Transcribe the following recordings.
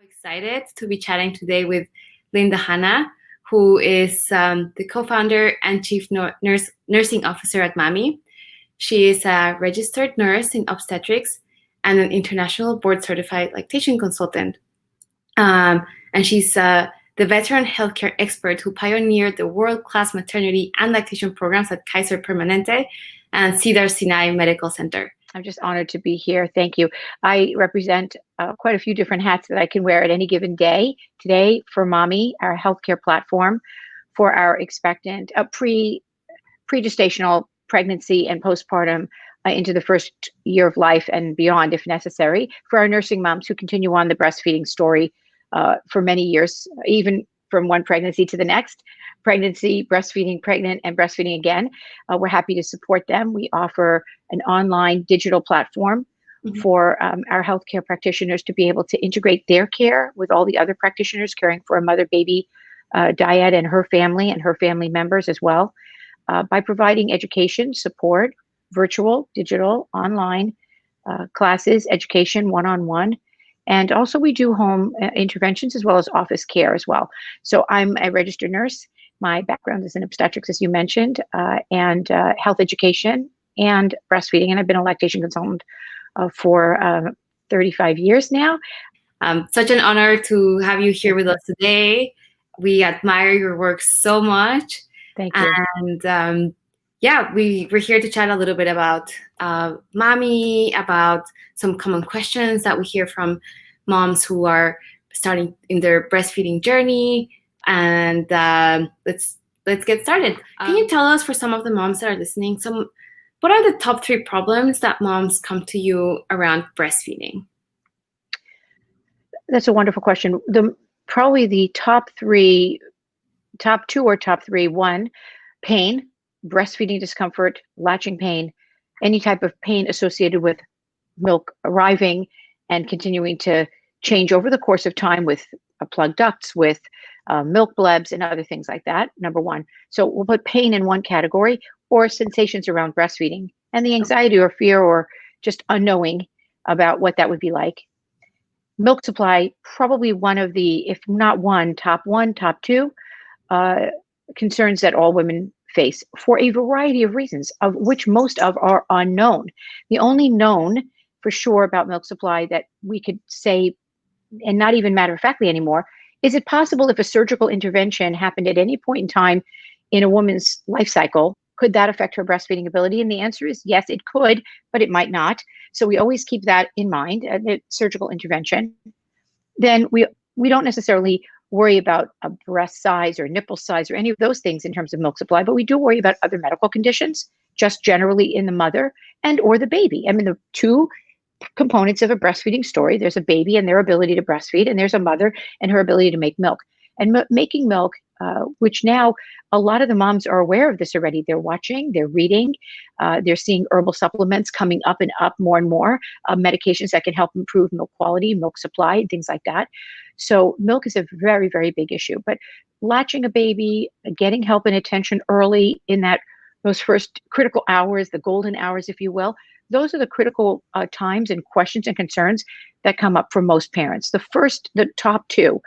Excited to be chatting today with Linda Hannah, who is the co-founder and chief nursing officer at Mahmee. She is a registered nurse in obstetrics and an international board-certified lactation consultant. And she's the veteran healthcare expert who pioneered the world-class maternity and lactation programs at Kaiser Permanente and Cedar Sinai Medical Center. I'm just honored to be here. Thank you. I represent quite a few different hats that I can wear at any given day. Today for Mahmee, our healthcare platform for our expectant, pre-gestational pregnancy and postpartum into the first year of life and beyond if necessary, for our nursing moms who continue on the breastfeeding story for many years, even from one pregnancy to the next. Pregnancy, breastfeeding, pregnant, and breastfeeding again. We're happy to support them. We offer an online digital platform for our healthcare practitioners to be able to integrate their care with all the other practitioners caring for a mother-baby dyad and her family members as well, by providing education, support, virtual, digital, online classes, education, one-on-one. And also we do home interventions as well as office care as well. So I'm a registered nurse. My background is in obstetrics, as you mentioned, and health education and breastfeeding. And I've been a lactation consultant for 35 years now. Such an honor to have you here with us today. We admire your work so much. Thank you. And we're here to chat a little bit about Mahmee, about some common questions that we hear from moms who are starting in their breastfeeding journey. And let's get started. Can you tell us, for some of the moms that are listening, what are the top 3 problems that moms come to you around breastfeeding? That's a wonderful question. Probably the top 2 or top 3, 1, pain, breastfeeding discomfort, latching pain, any type of pain associated with milk arriving and continuing to change over the course of time with plugged ducts, with milk blebs and other things like that, number 1. So we'll put pain in one category, or sensations around breastfeeding and the anxiety or fear or just unknowing about what that would be like. Milk supply, probably one of the, if not top 2 concerns that all women face for a variety of reasons, of which most of are unknown. The only known for sure about milk supply that we could say, and not even matter-of-factly anymore, is it possible if a surgical intervention happened at any point in time in a woman's life cycle, could that affect her breastfeeding ability? And the answer is yes, it could, but it might not. So we always keep that in mind, the surgical intervention. Then we don't necessarily worry about a breast size or nipple size or any of those things in terms of milk supply, but we do worry about other medical conditions, just generally in the mother and or the baby. I mean, the 2 components of a breastfeeding story. There's a baby and their ability to breastfeed, and there's a mother and her ability to make milk. And making milk, which now a lot of the moms are aware of this already. They're watching, they're reading, they're seeing herbal supplements coming up and up more and more, medications that can help improve milk quality, milk supply, and things like that. So milk is a very, very big issue. But latching a baby, getting help and attention early in those first critical hours, the golden hours, if you will, those are the critical times and questions and concerns that come up for most parents. The top 2.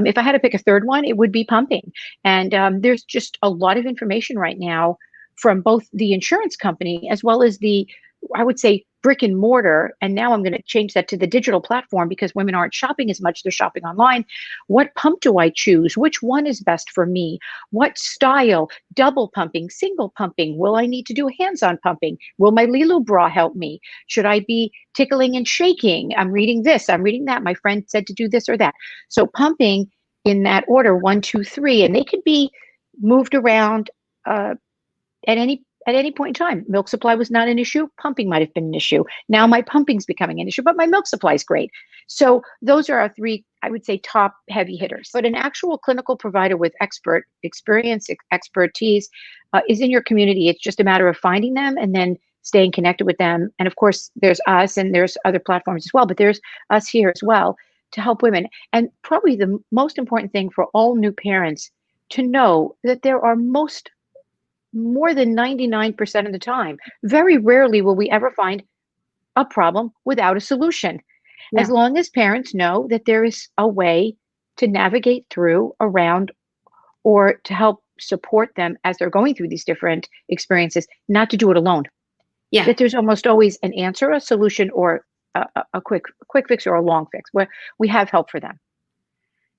If I had to pick a third one, it would be pumping. And there's just a lot of information right now from both the insurance company as well as the, I would say, brick and mortar. And now I'm going to change that to the digital platform because women aren't shopping as much. They're shopping online. What pump do I choose? Which one is best for me? What style? Double pumping, single pumping? Will I need to do hands-on pumping? Will my Lilu bra help me? Should I be tickling and shaking? I'm reading this, I'm reading that. My friend said to do this or that. So pumping in that order, 1, 2, 3, and they could be moved around at any point in time. Milk supply was not an issue. Pumping might have been an issue. Now my pumping's becoming an issue, but my milk supply is great. So those are our 3, I would say, top heavy hitters. But an actual clinical provider with expertise is in your community. It's just a matter of finding them and then staying connected with them. And of course, there's us and there's other platforms as well, but there's us here as well to help women. And probably the most important thing for all new parents to know that there are more than 99% of the time, very rarely will we ever find a problem without a solution. as long as parents know that there is a way to navigate through, around, or to help support them as they're going through these different experiences, not to do it alone. Yeah. That there's almost always an answer, a solution, or a quick fix or a long fix where we have help for them.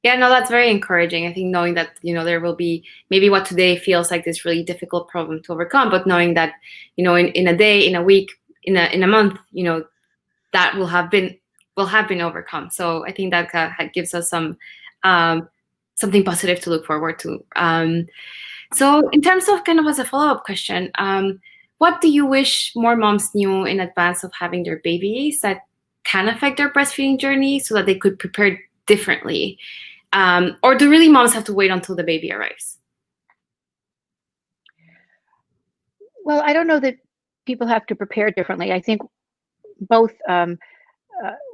Yeah, no, that's very encouraging. I think knowing that, there will be maybe what today feels like this really difficult problem to overcome, but knowing that, in a day, in a week, in a month, that will have been overcome. So I think that gives us some something positive to look forward to. So in terms of kind of as a follow-up question, what do you wish more moms knew in advance of having their babies that can affect their breastfeeding journey so that they could prepare differently? Or do really moms have to wait until the baby arrives? Well, I don't know that people have to prepare differently. I think both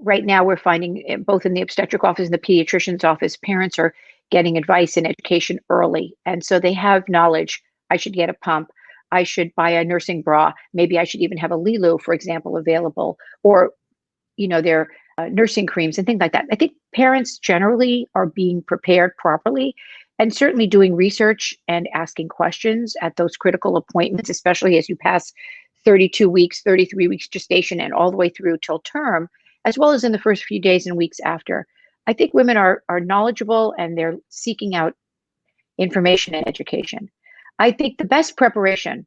right now we're finding both in the obstetric office and the pediatrician's office, parents are getting advice and education early. And so they have knowledge. I should get a pump. I should buy a nursing bra. Maybe I should even have a Lilu, for example, available, or, their nursing creams and things like that. I think parents generally are being prepared properly and certainly doing research and asking questions at those critical appointments, especially as you pass 32 weeks, 33 weeks gestation and all the way through till term, as well as in the first few days and weeks after. I think women are knowledgeable and they're seeking out information and education. I think the best preparation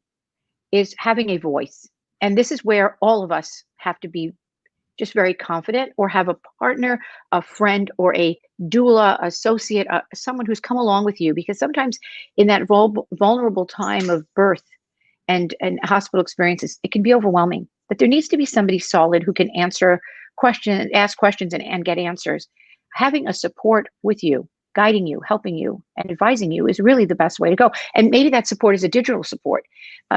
is having a voice. And this is where all of us have to be just very confident, or have a partner, a friend, or a doula, associate, someone who's come along with you. Because sometimes in that vulnerable time of birth and hospital experiences, it can be overwhelming. But there needs to be somebody solid who can ask questions and get answers. Having a support with you, guiding you, helping you, and advising you is really the best way to go. And maybe that support is a digital support.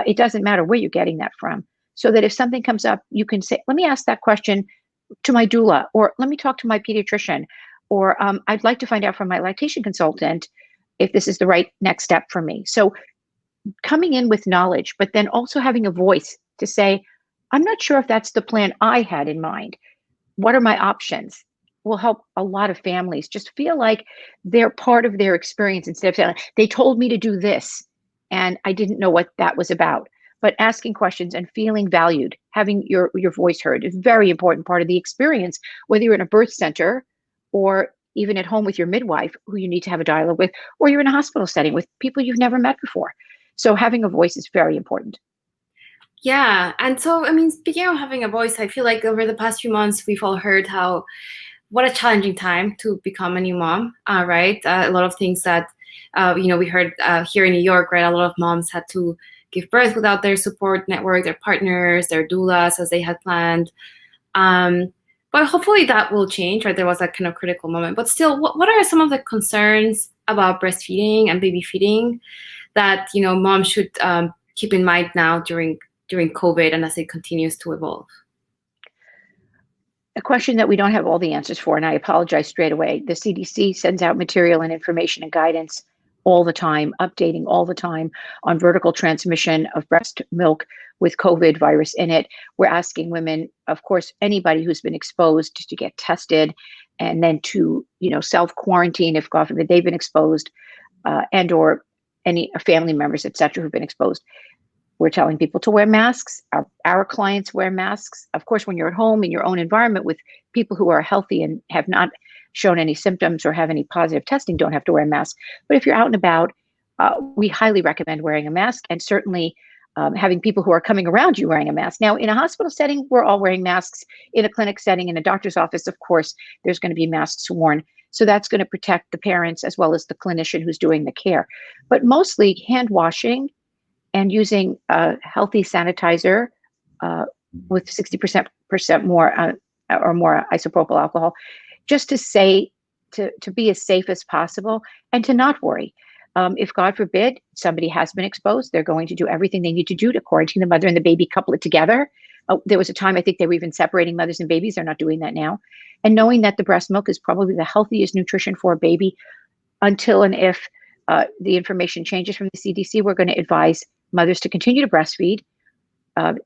It doesn't matter where you're getting that from. So that if something comes up, you can say, let me ask that question to my doula, or let me talk to my pediatrician, or I'd like to find out from my lactation consultant if this is the right next step for me. So coming in with knowledge, but then also having a voice to say, I'm not sure if that's the plan I had in mind. What are my options? Will help a lot of families just feel like they're part of their experience instead of saying, they told me to do this and I didn't know what that was about. But asking questions and feeling valued, having your voice heard is a very important part of the experience, whether you're in a birth center or even at home with your midwife, who you need to have a dialogue with, or you're in a hospital setting with people you've never met before. So having a voice is very important. Yeah. And so, speaking of having a voice, I feel like over the past few months, we've all heard what a challenging time to become a new mom, right? A lot of things that, we heard here in New York, right? A lot of moms had to give birth without their support network, their partners, their doulas as they had planned. But hopefully that will change, right? There was that kind of critical moment. But still, what are some of the concerns about breastfeeding and baby feeding that, moms should keep in mind now during COVID and as it continues to evolve? A question that we don't have all the answers for, and I apologize straight away. The CDC sends out material and information and guidance all the time, updating all the time on vertical transmission of breast milk with COVID virus in it. We're asking women, of course, anybody who's been exposed to get tested and then to, self-quarantine if, God forbid, they've been exposed and or any family members, et cetera, who've been exposed. We're telling people to wear masks. Our clients wear masks. Of course, when you're at home in your own environment with people who are healthy and have not shown any symptoms or have any positive testing, don't have to wear a mask. But if you're out and about, we highly recommend wearing a mask, and certainly having people who are coming around you wearing a mask. Now, in a hospital setting, we're all wearing masks. In a clinic setting, in a doctor's office, of course, there's going to be masks worn. So that's going to protect the parents as well as the clinician who's doing the care. But mostly hand washing and using a healthy sanitizer with 60% more or more isopropyl alcohol, just to say, to be as safe as possible and to not worry. If, God forbid, somebody has been exposed, they're going to do everything they need to do to quarantine the mother and the baby, couple it together. There was a time I think they were even separating mothers and babies. They're not doing that now. And knowing that the breast milk is probably the healthiest nutrition for a baby until and if the information changes from the CDC, we're going to advise mothers to continue to breastfeed.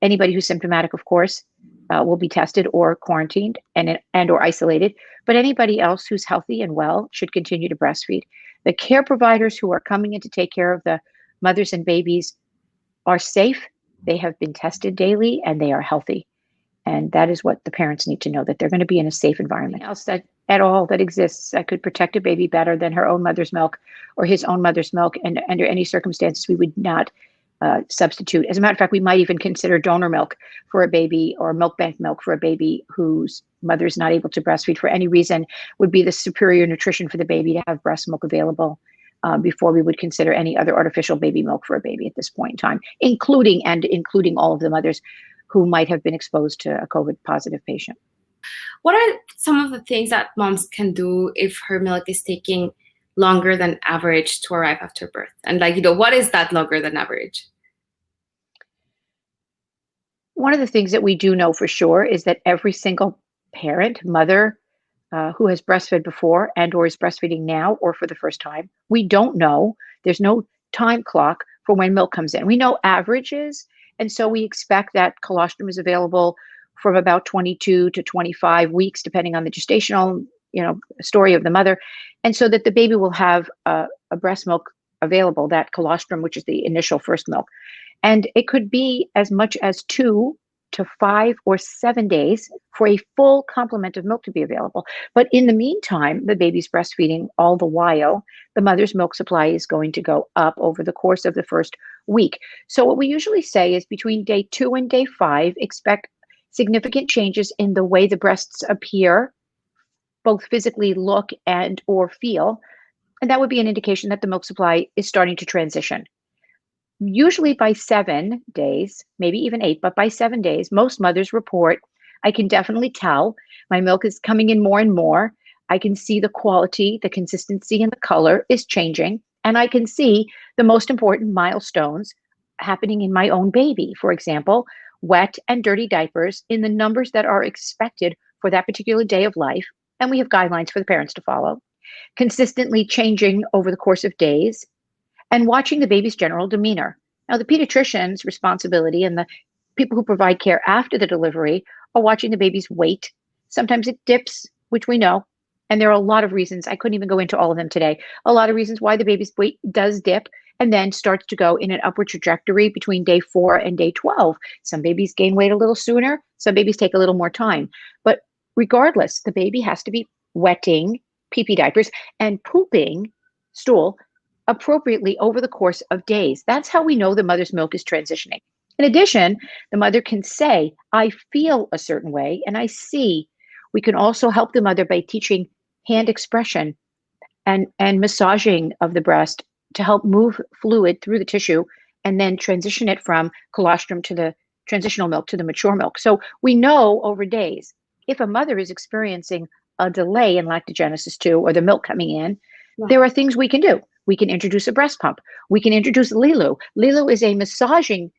Anybody who's symptomatic, of course, will be tested or quarantined and or isolated. But anybody else who's healthy and well should continue to breastfeed. The care providers who are coming in to take care of the mothers and babies are safe. They have been tested daily and they are healthy. And that is what the parents need to know, that they're going to be in a safe environment. Else that at all that exists that could protect a baby better than her own mother's milk or his own mother's milk, and under any circumstances we would not substitute. As a matter of fact, we might even consider donor milk for a baby, or milk bank milk for a baby whose mother is not able to breastfeed for any reason, would be the superior nutrition for the baby to have breast milk available before we would consider any other artificial baby milk for a baby at this point in time, including all of the mothers who might have been exposed to a COVID positive patient. What are some of the things that moms can do if her milk is taking longer than average to arrive after birth? And what is that longer than average? One of the things that we do know for sure is that every single parent, mother who has breastfed before and or is breastfeeding now or for the first time, we don't know. There's no time clock for when milk comes in. We know averages, and so we expect that colostrum is available from about 22 to 25 weeks, depending on the gestational story of the mother, and so that the baby will have a breast milk available, that colostrum, which is the initial first milk. And it could be as much as 2 to 5 or 7 days for a full complement of milk to be available. But in the meantime, the baby's breastfeeding all the while. The mother's milk supply is going to go up over the course of the first week. So what we usually say is between day 2 and day 5, expect significant changes in the way the breasts appear, both physically look and or feel. And that would be an indication that the milk supply is starting to transition. Usually by 7 days, maybe even 8, but by 7 days, most mothers report, I can definitely tell my milk is coming in more and more. I can see the quality, the consistency, and the color is changing. And I can see the most important milestones happening in my own baby. For example, wet and dirty diapers in the numbers that are expected for that particular day of life. And we have guidelines for the parents to follow. Consistently changing over the course of days, and watching the baby's general demeanor. Now, the pediatrician's responsibility and the people who provide care after the delivery are watching the baby's weight. Sometimes it dips, which we know, and there are a lot of reasons. I couldn't even go into all of them today. A lot of reasons why the baby's weight does dip and then starts to go in an upward trajectory between day 4 and day 12. Some babies gain weight a little sooner. Some babies take a little more time. But regardless, the baby has to be wetting pee-pee diapers and pooping stool appropriately over the course of days. That's how we know the mother's milk is transitioning. In addition, the mother can say, I feel a certain way and I see. We can also help the mother by teaching hand expression and massaging of the breast to help move fluid through the tissue and then transition it from colostrum to the transitional milk to the mature milk. So we know over days, if a mother is experiencing a delay in lactogenesis 2 or the milk coming in, there are things we can do. We can introduce a breast pump. We can introduce Lilu. Lilu is a massaging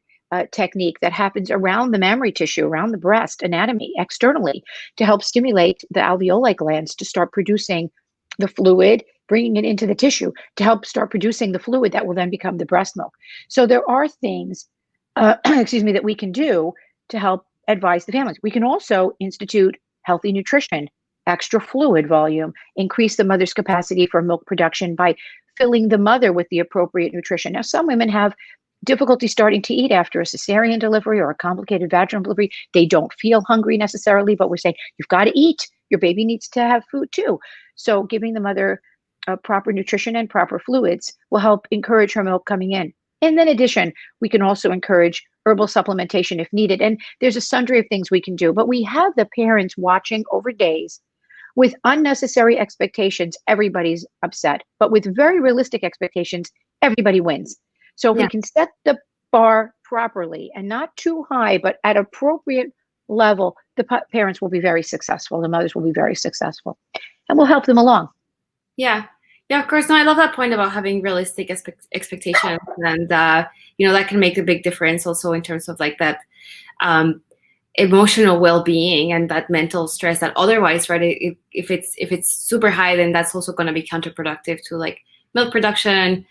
technique that happens around the mammary tissue, around the breast anatomy, externally, to help stimulate the alveoli glands to start producing the fluid, bringing it into the tissue to help start producing the fluid that will then become the breast milk. So there are things, that we can do to help advise the families. We can also institute healthy nutrition, extra fluid volume, increase the mother's capacity for milk production by filling the mother with the appropriate nutrition. Now, some women have difficulty starting to eat after a cesarean delivery or a complicated vaginal delivery. They don't feel hungry necessarily, but we're saying, you've got to eat. Your baby needs to have food too. So giving the mother proper nutrition and proper fluids will help encourage her milk coming in. And in addition, we can also encourage herbal supplementation if needed. And there's a sundry of things we can do, but we have the parents watching over days. With unnecessary expectations, everybody's upset. But with very realistic expectations, everybody wins. So if we can set the bar properly and not too high, but at appropriate level, the parents will be very successful. The mothers will be very successful. And we'll help them along. Yeah, of course. No, I love that point about having realistic expectations. And, that can make a big difference also in terms of like that emotional well-being and that mental stress that otherwise, right, if it's super high, then that's also going to be counterproductive to like milk production.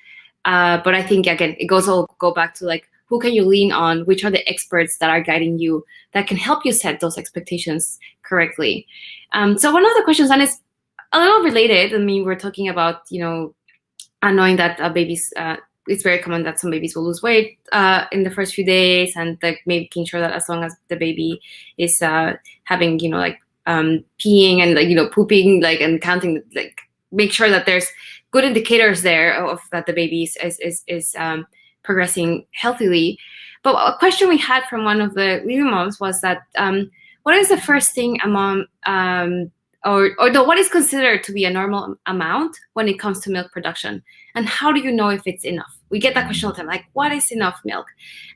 But I think, again, it go back to like Who can you lean on? Which are the experts that are guiding you that can help you set those expectations correctly? So one of the questions, and it's a little related. I mean, we're talking about, knowing that babies, it's very common that some babies will lose weight in the first few days, and like making sure that as long as the baby is having, peeing and pooping, and counting, make sure that there's good indicators there of that the baby is progressing healthily. But a question we had from one of the Lilu moms was that what is the first thing a mom what is considered to be a normal amount when it comes to milk production, and how do you know if it's enough? We get that question all the time, like, what is enough milk?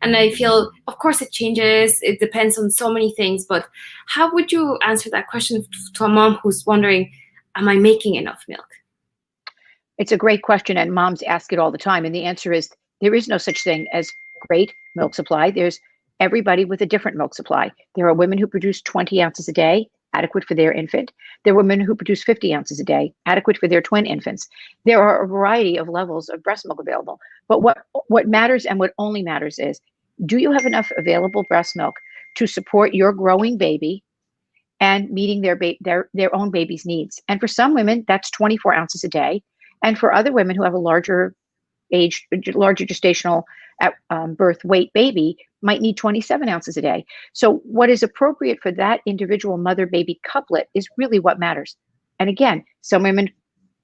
And I feel, of course, it changes. It depends on so many things. But how would you answer that question to a mom who's wondering, am I making enough milk? It's a great question, and moms ask it all the time. And the answer is there is no such thing as great milk supply. There's everybody with a different milk supply. There are women who produce 20 ounces a day, adequate for their infant. There are women who produce 50 ounces a day, adequate for their twin infants. There are a variety of levels of breast milk available. But what matters, and what only matters, is, do you have enough available breast milk to support your growing baby and meeting their own baby's needs? And for some women, that's 24 ounces a day. And for other women who have a larger gestational at birth weight baby, might need 27 ounces a day. So what is appropriate for that individual mother-baby couplet is really what matters. And again, some women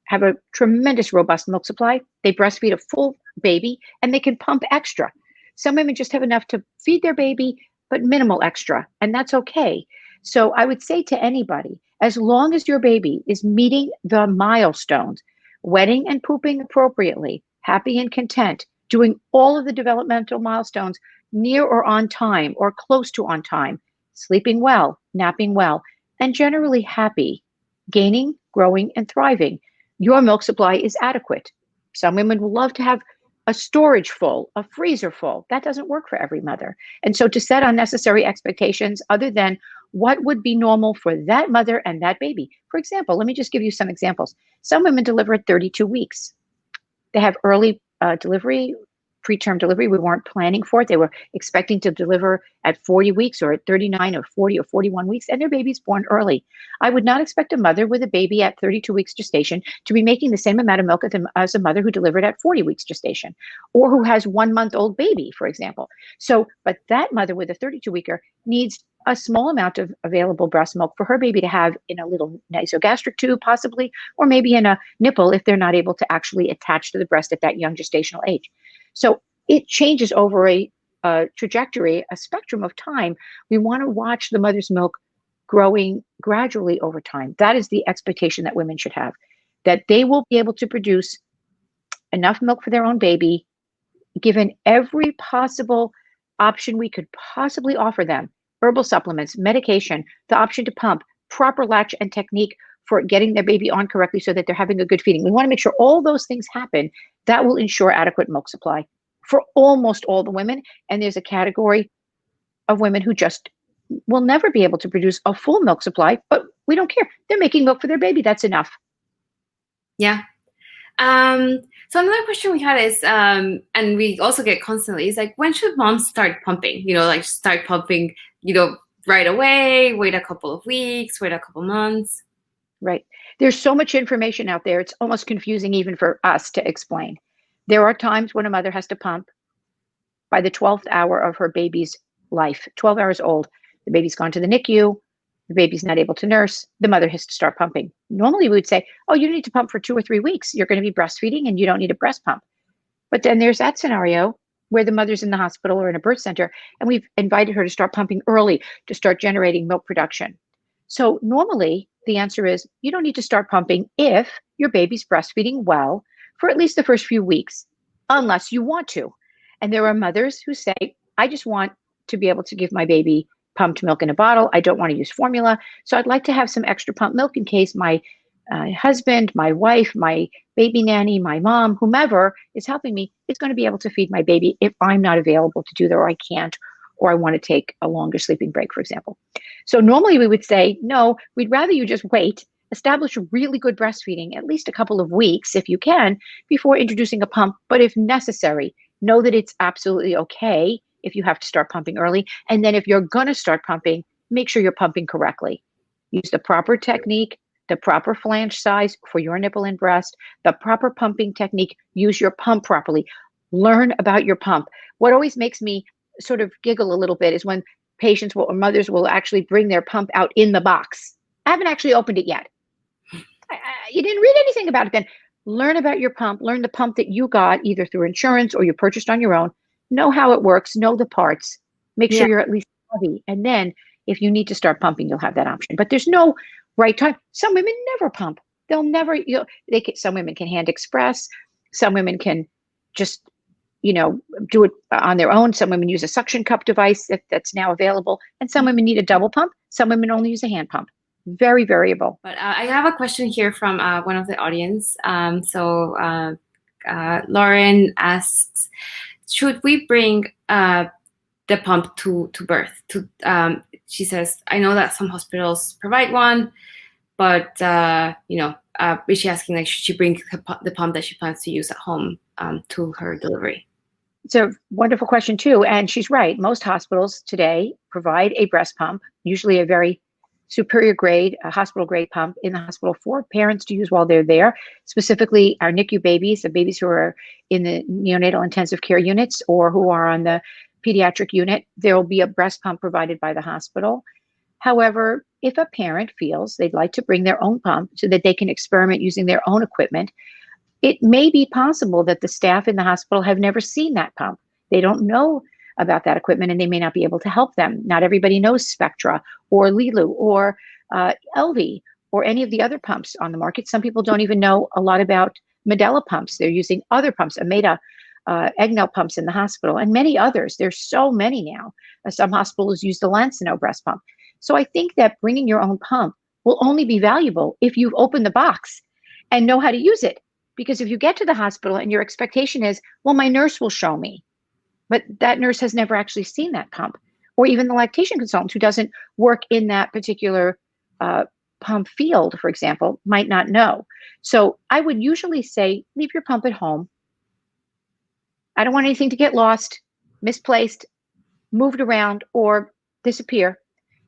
have a tremendous robust milk supply. They breastfeed a full baby and they can pump extra. Some women just have enough to feed their baby, but minimal extra, and that's okay. So I would say to anybody, as long as your baby is meeting the milestones, wetting and pooping appropriately, happy and content, doing all of the developmental milestones near or on time or close to on time, sleeping well, napping well, and generally happy, gaining, growing, and thriving, your milk supply is adequate. Some women will love to have a storage full, a freezer full. That doesn't work for every mother. And so to set unnecessary expectations other than what would be normal for that mother and that baby. For example, let me just give you some examples. Some women deliver at 32 weeks. They have early delivery, preterm delivery. We weren't planning for it. They were expecting to deliver at 40 weeks or at 39 or 40 or 41 weeks, and their baby's born early. I would not expect a mother with a baby at 32 weeks gestation to be making the same amount of milk as a mother who delivered at 40 weeks gestation, or who has 1 month-old baby, for example. So, but that mother with a 32-weeker needs a small amount of available breast milk for her baby to have in a little nasogastric tube, possibly, or maybe in a nipple if they're not able to actually attach to the breast at that young gestational age. So it changes over a trajectory, a spectrum of time. We want to watch the mother's milk growing gradually over time. That is the expectation that women should have, that they will be able to produce enough milk for their own baby, given every possible option we could possibly offer them. Herbal supplements, medication, the option to pump, proper latch and technique for getting their baby on correctly so that they're having a good feeding. We want to make sure all those things happen. That will ensure adequate milk supply for almost all the women. And there's a category of women who just will never be able to produce a full milk supply, but we don't care. They're making milk for their baby. That's enough. Yeah. So another question we had is, and we also get constantly, is like, when should moms start pumping? Start pumping, right away, wait a couple of weeks, wait a couple months. Right. There's so much information out there. It's almost confusing even for us to explain. There are times when a mother has to pump by the 12th hour of her baby's life, 12 hours old. The baby's gone to the NICU. The baby's not able to nurse. The mother has to start pumping. Normally we would say, oh, you need to pump for 2 or 3 weeks. You're going to be breastfeeding and you don't need a breast pump. But then there's that scenario where the mother's in the hospital or in a birth center, and we've invited her to start pumping early to start generating milk production. So normally the answer is you don't need to start pumping if your baby's breastfeeding well for at least the first few weeks, unless you want to. And there are mothers who say, I just want to be able to give my baby pumped milk in a bottle. I don't want to use formula. So I'd like to have some extra pumped milk in case my husband, my wife, my baby nanny, my mom, whomever is helping me is going to be able to feed my baby if I'm not available to do that, or I can't, or I want to take a longer sleeping break, for example. So normally we would say, no, we'd rather you just wait, establish really good breastfeeding, at least a couple of weeks if you can, before introducing a pump. But if necessary, know that it's absolutely okay if you have to start pumping early. And then if you're going to start pumping, make sure you're pumping correctly. Use the proper technique, the proper flange size for your nipple and breast, the proper pumping technique. Use your pump properly. Learn about your pump. What always makes me sort of giggle a little bit is when patients will, or mothers will actually bring their pump out in the box. I haven't actually opened it yet. You didn't read anything about it then. Learn about your pump. Learn the pump that you got either through insurance or you purchased on your own. Know how it works. Know the parts. Make sure you're at least heavy. And then if you need to start pumping, you'll have that option. But there's no right time. Some women never pump. They'll never, some women can hand express. Some women can just, do it on their own. Some women use a suction cup device that's now available. And some women need a double pump. Some women only use a hand pump. Very variable. But I have a question here from one of the audience. Lauren asks, should we bring the pump to birth? She says, I know that some hospitals provide one, but is she asking, like, should she bring the pump that she plans to use at home to her delivery? It's a wonderful question too, and she's right. Most hospitals today provide a breast pump, usually a very superior grade, a hospital grade pump in the hospital for parents to use while they're there. Specifically, our NICU babies, the babies who are in the neonatal intensive care units or who are on the pediatric unit, there will be a breast pump provided by the hospital. However, if a parent feels they'd like to bring their own pump so that they can experiment using their own equipment, it may be possible that the staff in the hospital have never seen that pump. They don't know about that equipment and they may not be able to help them. Not everybody knows Spectra or Lilu or LV or any of the other pumps on the market. Some people don't even know a lot about Medela pumps. They're using other pumps, Ameda, Egnell pumps in the hospital, and many others. There's so many now. Some hospitals use the Lancino breast pump. So I think that bringing your own pump will only be valuable if you've opened the box and know how to use it. Because if you get to the hospital and your expectation is, well, my nurse will show me, but that nurse has never actually seen that pump, or even the lactation consultant who doesn't work in that particular pump field, for example, might not know. So I would usually say, leave your pump at home. I don't want anything to get lost, misplaced, moved around, or disappear.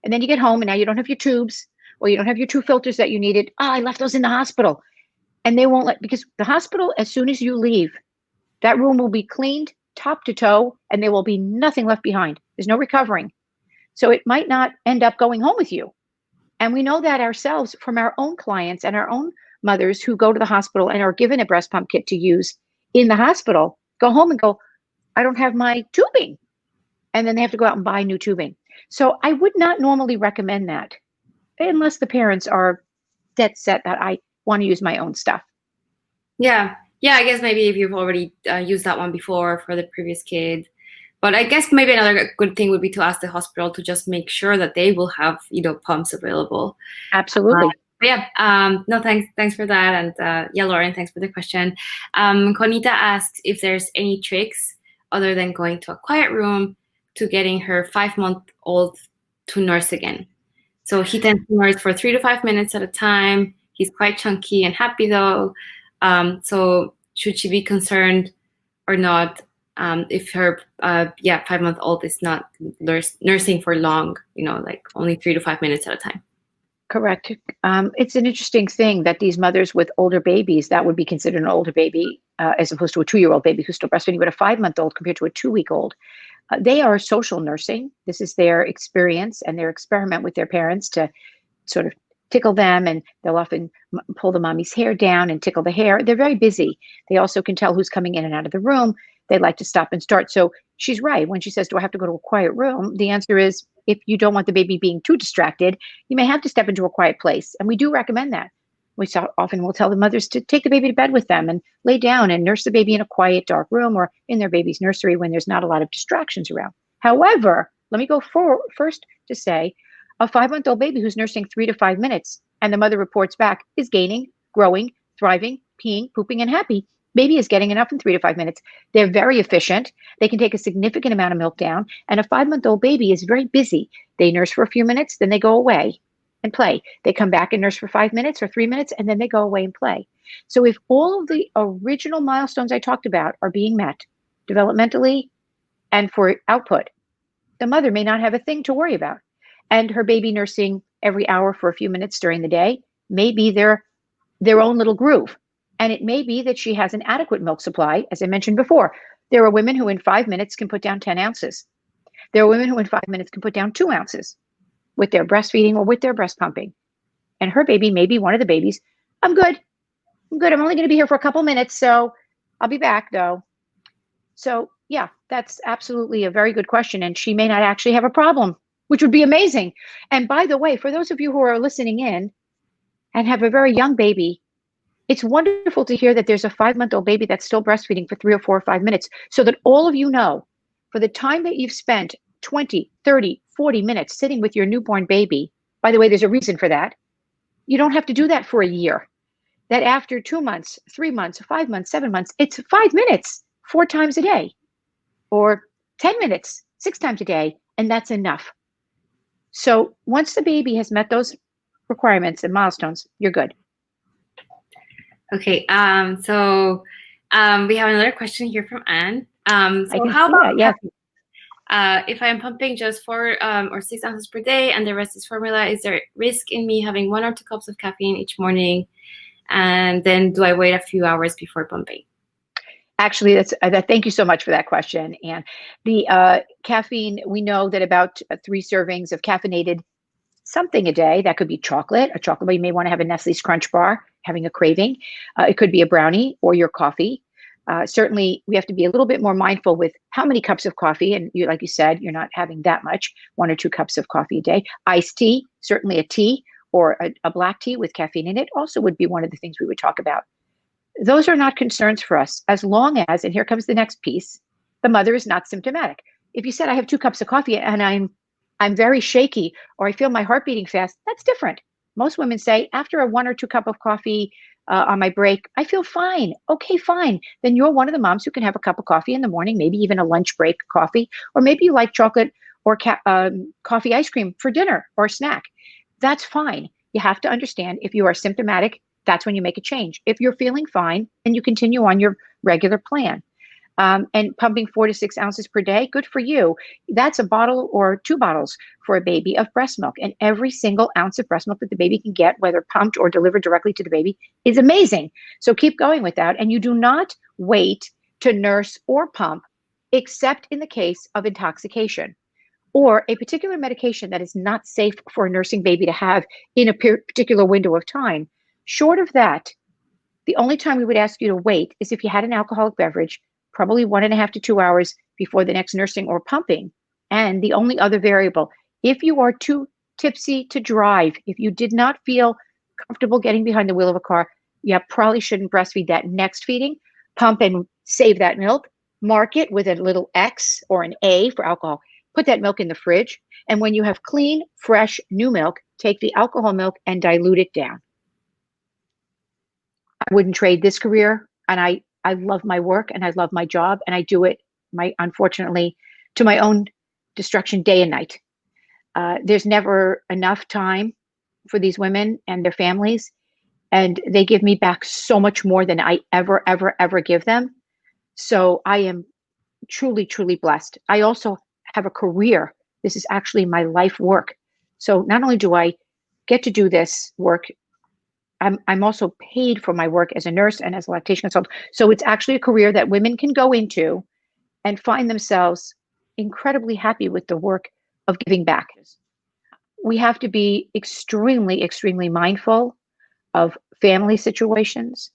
And then you get home and now you don't have your tubes, or you don't have your 2 filters that you needed. I left those in the hospital. And they won't because the hospital, as soon as you leave, that room will be cleaned top to toe and there will be nothing left behind. There's no recovering. So it might not end up going home with you. And we know that ourselves from our own clients and our own mothers who go to the hospital and are given a breast pump kit to use in the hospital, go home and go, I don't have my tubing. And then they have to go out and buy new tubing. So I would not normally recommend that unless the parents are dead set that I want to use my own stuff. Yeah, I guess maybe if you've already used that one before for the previous kid. But I guess maybe another good thing would be to ask the hospital to just make sure that they will have, pumps available. Absolutely. No, thanks for that. And Lauren, thanks for the question. Conita asks if there's any tricks other than going to a quiet room to getting her 5-month-old to nurse again. So he tends to nurse for 3 to 5 minutes at a time. He's quite chunky and happy though. So should she be concerned or not if her 5-month-old is not nursing for long, like only 3 to 5 minutes at a time? Correct. It's an interesting thing that these mothers with older babies, that would be considered an older baby as opposed to a 2-year-old baby who's still breastfeeding, but a 5-month-old compared to a 2-week-old. They are social nursing. This is their experience and their experiment with their parents to sort of tickle them, and they'll often pull the mommy's hair down and tickle the hair. They're very busy. They also can tell who's coming in and out of the room. They like to stop and start. So she's right. When she says, do I have to go to a quiet room? The answer is, if you don't want the baby being too distracted, you may have to step into a quiet place. And we do recommend that. We often will tell the mothers to take the baby to bed with them and lay down and nurse the baby in a quiet, dark room or in their baby's nursery when there's not a lot of distractions around. However, let me go first to say, a 5-month-old baby who's nursing 3 to 5 minutes and the mother reports back is gaining, growing, thriving, peeing, pooping, and happy. Baby is getting enough in 3 to 5 minutes. They're very efficient. They can take a significant amount of milk down. And a 5-month-old baby is very busy. They nurse for a few minutes, then they go away and play. They come back and nurse for 5 minutes or 3 minutes, and then they go away and play. So if all of the original milestones I talked about are being met, developmentally and for output. The mother may not have a thing to worry about. And her baby nursing every hour for a few minutes during the day may be their own little groove. And it may be that she has an adequate milk supply. As I mentioned before, there are women who in 5 minutes can put down 10 ounces. There are women who in 5 minutes can put down 2 ounces with their breastfeeding or with their breast pumping. And her baby may be one of the babies. I'm good. I'm only going to be here for a couple minutes, so I'll be back though. So yeah, that's absolutely a very good question. And she may not actually have a problem, which would be amazing. And by the way, for those of you who are listening in and have a very young baby, it's wonderful to hear that there's a 5-month-old baby that's still breastfeeding for 3 or 4 or 5 minutes, so that all of you know, for the time that you've spent 20, 30, 40 minutes sitting with your newborn baby, by the way, there's a reason for that. You don't have to do that for a year. That after 2 months, 3 months, 5 months, 7 months, it's 5 minutes, 4 times a day, or 10 minutes, 6 times a day, and that's enough. So once the baby has met those requirements and milestones, you're good. Okay, so we have another question here from Anne. So how about if I'm pumping just 4 or 6 ounces per day and the rest is formula, is there risk in me having 1 or 2 cups of caffeine each morning? And then do I wait a few hours before pumping? Actually, that's thank you so much for that question. And the caffeine, we know that about 3 servings of caffeinated something a day. That could be chocolate. A chocolate bar, you may want to have a Nestle's Crunch Bar, having a craving. It could be a brownie or your coffee. Certainly, we have to be a little bit more mindful with how many cups of coffee. And you, like you said, you're not having that much, 1 or 2 cups of coffee a day. Iced tea, certainly a tea or a black tea with caffeine in it also would be one of the things we would talk about. Those are not concerns for us as long as, and here comes the next piece, the mother is not symptomatic. If you said, I have 2 cups of coffee and I'm very shaky, or I feel my heart beating fast, that's different. Most women say, after a 1 or 2 cup of coffee on my break, I feel fine. Okay, fine. Then you're one of the moms who can have a cup of coffee in the morning, maybe even a lunch break coffee, or maybe you like chocolate or coffee ice cream for dinner or snack. That's fine. You have to understand, if you are symptomatic, that's when you make a change. If you're feeling fine, then you continue on your regular plan. And pumping 4 to 6 ounces per day, good for you. That's a bottle or 2 bottles for a baby of breast milk. And every single ounce of breast milk that the baby can get, whether pumped or delivered directly to the baby, is amazing. So keep going with that. And you do not wait to nurse or pump, except in the case of intoxication or a particular medication that is not safe for a nursing baby to have in a particular window of time. Short of that, the only time we would ask you to wait is if you had an alcoholic beverage, probably 1.5 to 2 hours before the next nursing or pumping. And the only other variable, if you are too tipsy to drive, if you did not feel comfortable getting behind the wheel of a car, you probably shouldn't breastfeed that next feeding. Pump and save that milk. Mark it with a little X or an A for alcohol. Put that milk in the fridge. And when you have clean, fresh, new milk, take the alcohol milk and dilute it down. I wouldn't trade this career. And I love my work and I love my job, and I do it, unfortunately, to my own destruction day and night. There's never enough time for these women and their families, and they give me back so much more than I ever give them. So I am truly, truly blessed. I also have a career. This is actually my life work. So not only do I get to do this work, I'm also paid for my work as a nurse and as a lactation consultant. So it's actually a career that women can go into and find themselves incredibly happy with the work of giving back. We have to be extremely, extremely mindful of family situations.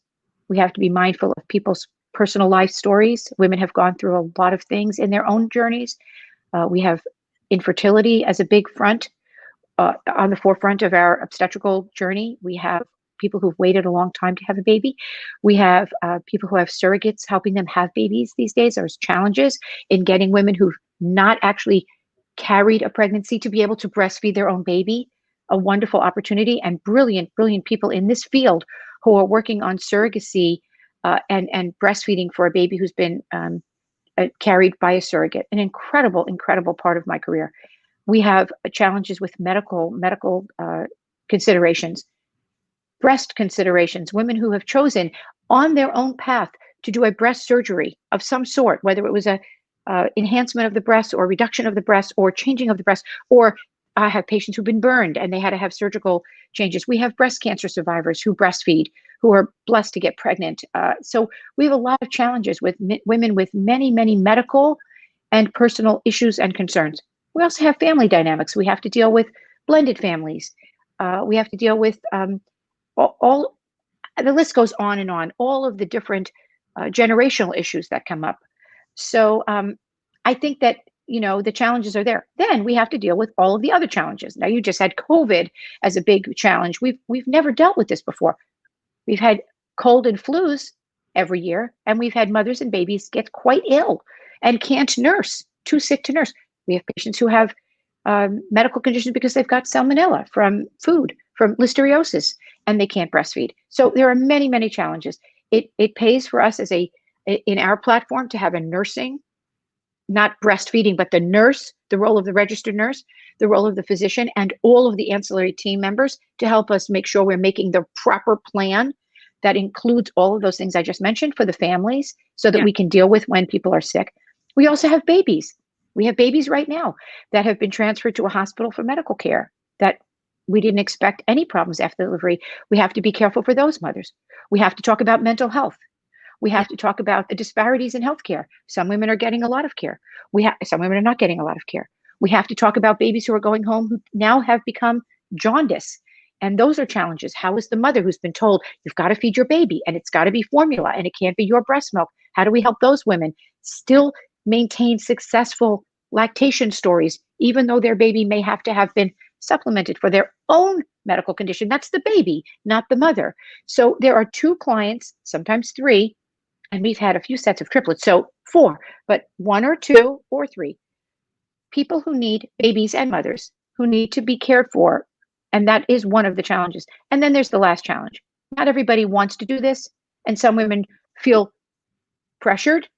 We have to be mindful of people's personal life stories. Women have gone through a lot of things in their own journeys. We have infertility as a big front on the forefront of our obstetrical journey. We have people who've waited a long time to have a baby. We have people who have surrogates helping them have babies these days. There's challenges in getting women who've not actually carried a pregnancy to be able to breastfeed their own baby. A wonderful opportunity, and brilliant, brilliant people in this field who are working on surrogacy and breastfeeding for a baby who's been carried by a surrogate. An incredible, incredible part of my career. We have challenges with medical considerations, breast considerations, women who have chosen on their own path to do a breast surgery of some sort, whether it was a enhancement of the breast or reduction of the breast or changing of the breast, or I have patients who've been burned and they had to have surgical changes. We have breast cancer survivors who breastfeed, who are blessed to get pregnant. So we have a lot of challenges with women with many, many medical and personal issues and concerns. We also have family dynamics. We have to deal with blended families. We have to deal with all the list goes on and on, all of the different generational issues that come up. So I think that, the challenges are there. Then we have to deal with all of the other challenges. Now, you just had COVID as a big challenge. We've never dealt with this before. We've had cold and flus every year, and we've had mothers and babies get quite ill and can't nurse, too sick to nurse. We have patients who have medical conditions because they've got salmonella from food, from listeriosis, and they can't breastfeed. So there are many, many challenges. It pays for us in our platform to have a nursing, not breastfeeding, but the nurse, the role of the registered nurse, the role of the physician, and all of the ancillary team members to help us make sure we're making the proper plan that includes all of those things I just mentioned for the families so that we can deal with when people are sick. We also have babies. We have babies right now that have been transferred to a hospital for medical care that we didn't expect any problems after delivery. We have to be careful for those mothers. We have to talk about mental health. We have to talk about the disparities in healthcare. Some women are getting a lot of care. Some women are not getting a lot of care. We have to talk about babies who are going home who now have become jaundice. And those are challenges. How is the mother who's been told, you've got to feed your baby and it's got to be formula and it can't be your breast milk? How do we help those women still maintain successful lactation stories, even though their baby may have to have been supplemented for their own medical condition? That's the baby, not the mother. So there are 2 clients, sometimes 3, and we've had a few sets of triplets, so 4, but 1 or 2 or 3 people who need babies and mothers who need to be cared for. And that is one of the challenges. And then there's the last challenge. Not everybody wants to do this. And some women feel pressured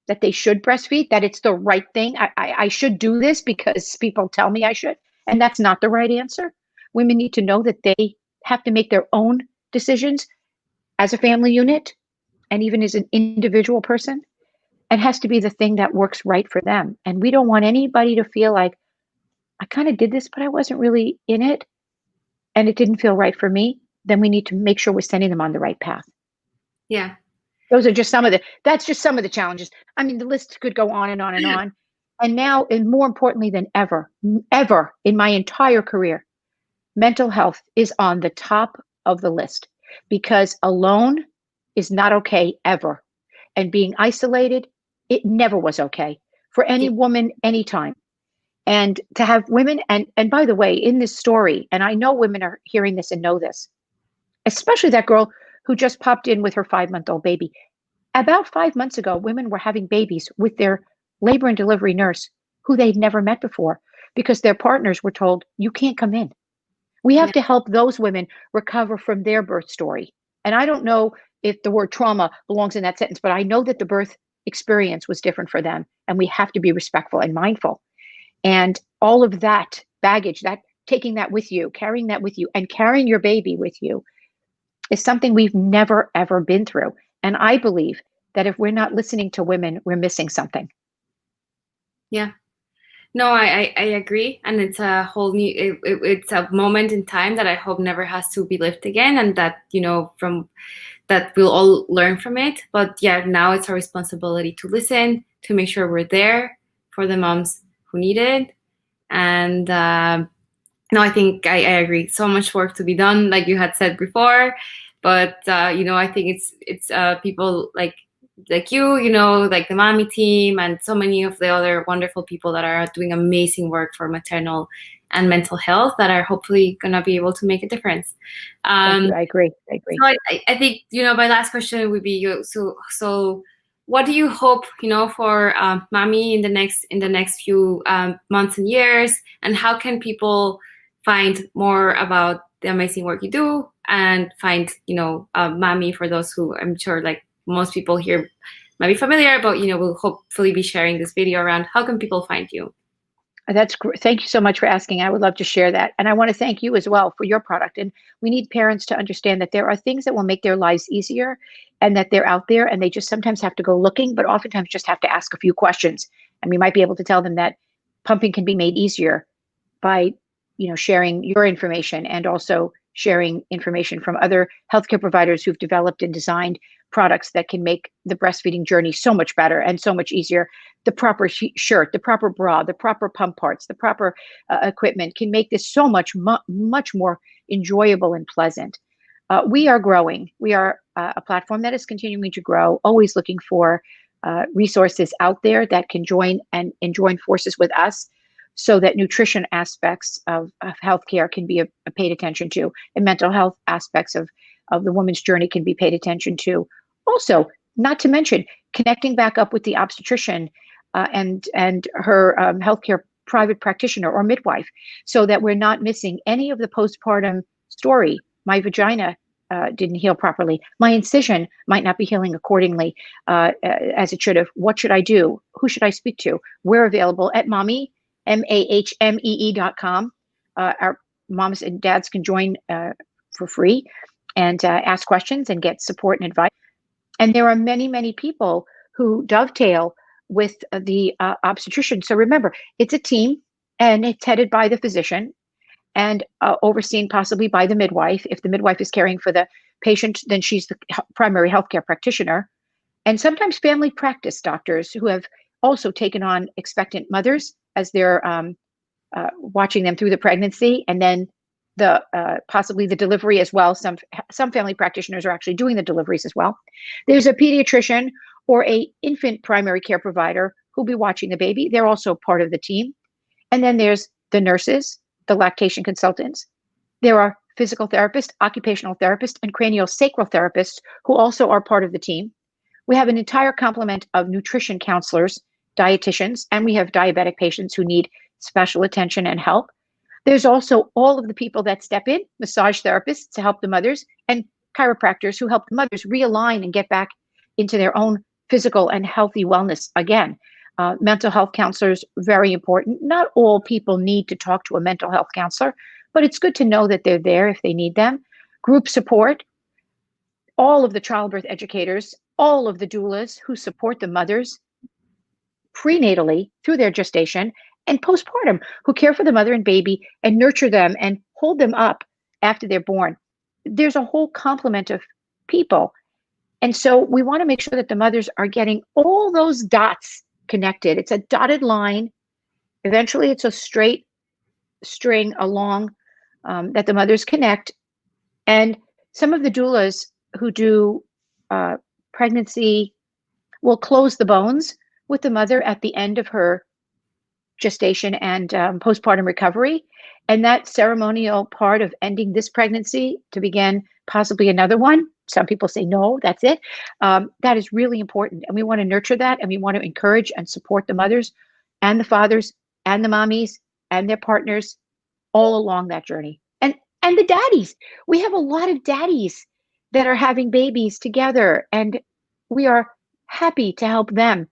that they should breastfeed, that it's the right thing. I should do this because people tell me I should. And that's not the right answer. Women need to know that they have to make their own decisions as a family unit and even as an individual person. It has to be the thing that works right for them. And we don't want anybody to feel like, I kind of did this, but I wasn't really in it and it didn't feel right for me. Then we need to make sure we're sending them on the right path. Yeah. Those are just that's just some of the challenges. I mean, the list could go on and on and on. And now, and more importantly than ever in my entire career, mental health is on the top of the list because alone is not okay ever. And being isolated, it never was okay for any woman, anytime. And to have women, and by the way, in this story, and I know women are hearing this and know this, especially that girl who just popped in with her 5-month-old baby. About 5 months ago, women were having babies with their labor and delivery nurse who they'd never met before because their partners were told, you can't come in. We have to help those women recover from their birth story. And I don't know if the word trauma belongs in that sentence, but I know that the birth experience was different for them. And we have to be respectful and mindful. And all of that baggage, that taking that with you, carrying that with you, and carrying your baby with you is something we've never, ever been through. And I believe that if we're not listening to women, we're missing something. Yeah. No, I agree. And it's a whole new, it's a moment in time that I hope never has to be lived again. And that, from that we'll all learn from it. But yeah, now it's our responsibility to listen, to make sure we're there for the moms who need it. And no, I think I agree. So much work to be done, like you had said before. But I think it's people like you, like the Mahmee team and so many of the other wonderful people that are doing amazing work for maternal and mental health that are hopefully gonna be able to make a difference. I agree. So I think my last question would be so what do you hope for Mahmee in the next few months and years, and how can people find more about the amazing work you do and find Mahmee, for those who I'm sure like most people here might be familiar, but we'll hopefully be sharing this video around how can people find you. Thank you so much for asking. I would love to share that. And I want to thank you as well for your product. And we need parents to understand that there are things that will make their lives easier and that they're out there and they just sometimes have to go looking, but oftentimes just have to ask a few questions. And we might be able to tell them that pumping can be made easier by, sharing your information and also sharing information from other healthcare providers who've developed and designed products that can make the breastfeeding journey so much better and so much easier. The proper shirt, the proper bra, the proper pump parts, the proper equipment can make this so much more enjoyable and pleasant. We are growing. We are a platform that is continuing to grow, always looking for resources out there that can join forces with us so that nutrition aspects of healthcare can be paid attention to, and mental health aspects of the woman's journey can be paid attention to. Also, not to mention connecting back up with the obstetrician and her healthcare private practitioner or midwife, so that we're not missing any of the postpartum story. My vagina didn't heal properly. My incision might not be healing accordingly as it should have. What should I do? Who should I speak to? We're available at Mahmee, MAHMEE.com. Our moms and dads can join for free and ask questions and get support and advice. And there are many, many people who dovetail with the obstetrician. So remember, it's a team and it's headed by the physician and overseen possibly by the midwife. If the midwife is caring for the patient, then she's the primary healthcare practitioner. And sometimes family practice doctors who have also taken on expectant mothers as they're watching them through the pregnancy, and then the possibly the delivery as well. Some family practitioners are actually doing the deliveries as well. There's a pediatrician or a infant primary care provider who'll be watching the baby. They're also part of the team. And then there's the nurses, the lactation consultants. There are physical therapists, occupational therapists, and craniosacral therapists who also are part of the team. We have an entire complement of nutrition counselors, dietitians, and we have diabetic patients who need special attention and help. There's also all of the people that step in, massage therapists to help the mothers, and chiropractors who help the mothers realign and get back into their own physical and healthy wellness again. Mental health counselors, very important. Not all people need to talk to a mental health counselor, but it's good to know that they're there if they need them. Group support, all of the childbirth educators, all of the doulas who support the mothers prenatally through their gestation, and postpartum, who care for the mother and baby and nurture them and hold them up after they're born. There's a whole complement of people. And so we want to make sure that the mothers are getting all those dots connected. It's a dotted line. Eventually, it's a straight string along that the mothers connect. And some of the doulas who do pregnancy will close the bones with the mother at the end of her gestation and postpartum recovery. And that ceremonial part of ending this pregnancy to begin possibly another one. Some people say, no, that's it. That is really important. And we want to nurture that. And we want to encourage and support the mothers and the fathers and the mommies and their partners all along that journey. And the daddies. We have a lot of daddies that are having babies together. And we are happy to help them.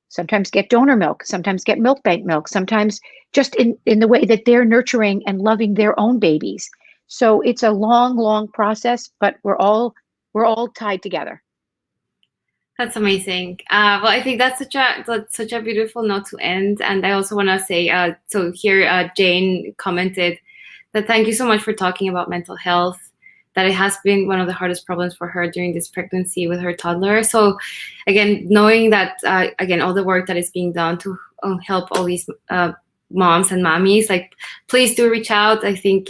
Sometimes get donor milk, sometimes get milk bank milk, sometimes just in the way that they're nurturing and loving their own babies. So it's a long, long process, but we're all tied together. That's amazing. Well, I think that's such a beautiful note to end. And I also want to say, so here Jane commented that thank you so much for talking about mental health, that it has been one of the hardest problems for her during this pregnancy with her toddler. So again, knowing that, again, all the work that is being done to help all these moms and mommies, like, please do reach out. I think,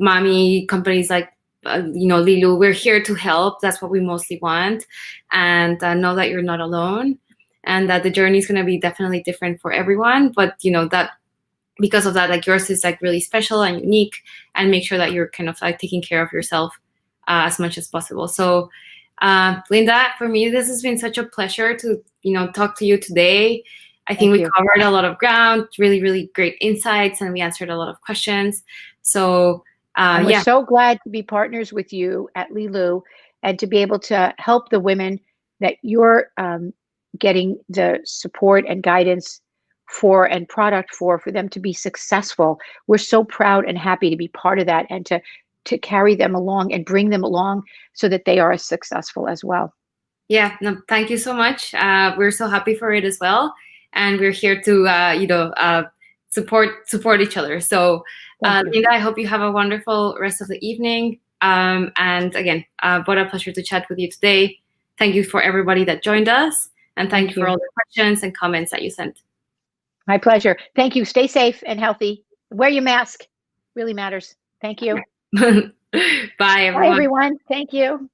mommy companies like, Lilu, we're here to help. That's what we mostly want. And know that you're not alone and that the journey is going to be definitely different for everyone. But, that because of that, like, yours is like really special and unique, and make sure that you're kind of like taking care of yourself as much as possible. So Linda, for me, this has been such a pleasure to, talk to you today. I think we covered a lot of ground, really, really great insights, and we answered a lot of questions. So we're so glad to be partners with you at Lilu and to be able to help the women that you're getting the support and guidance for and product for them to be successful. We're so proud and happy to be part of that and to carry them along and bring them along so that they are as successful as well. Yeah, no, thank you so much. We're so happy for it as well, and we're here to support each other. So, Linda, I hope you have a wonderful rest of the evening. And again, what a pleasure to chat with you today. Thank you for everybody that joined us, and thank you for all the questions and comments that you sent. My pleasure. Thank you. Stay safe and healthy. Wear your mask. Really matters. Thank you. Bye, everyone. Bye, everyone. Thank you.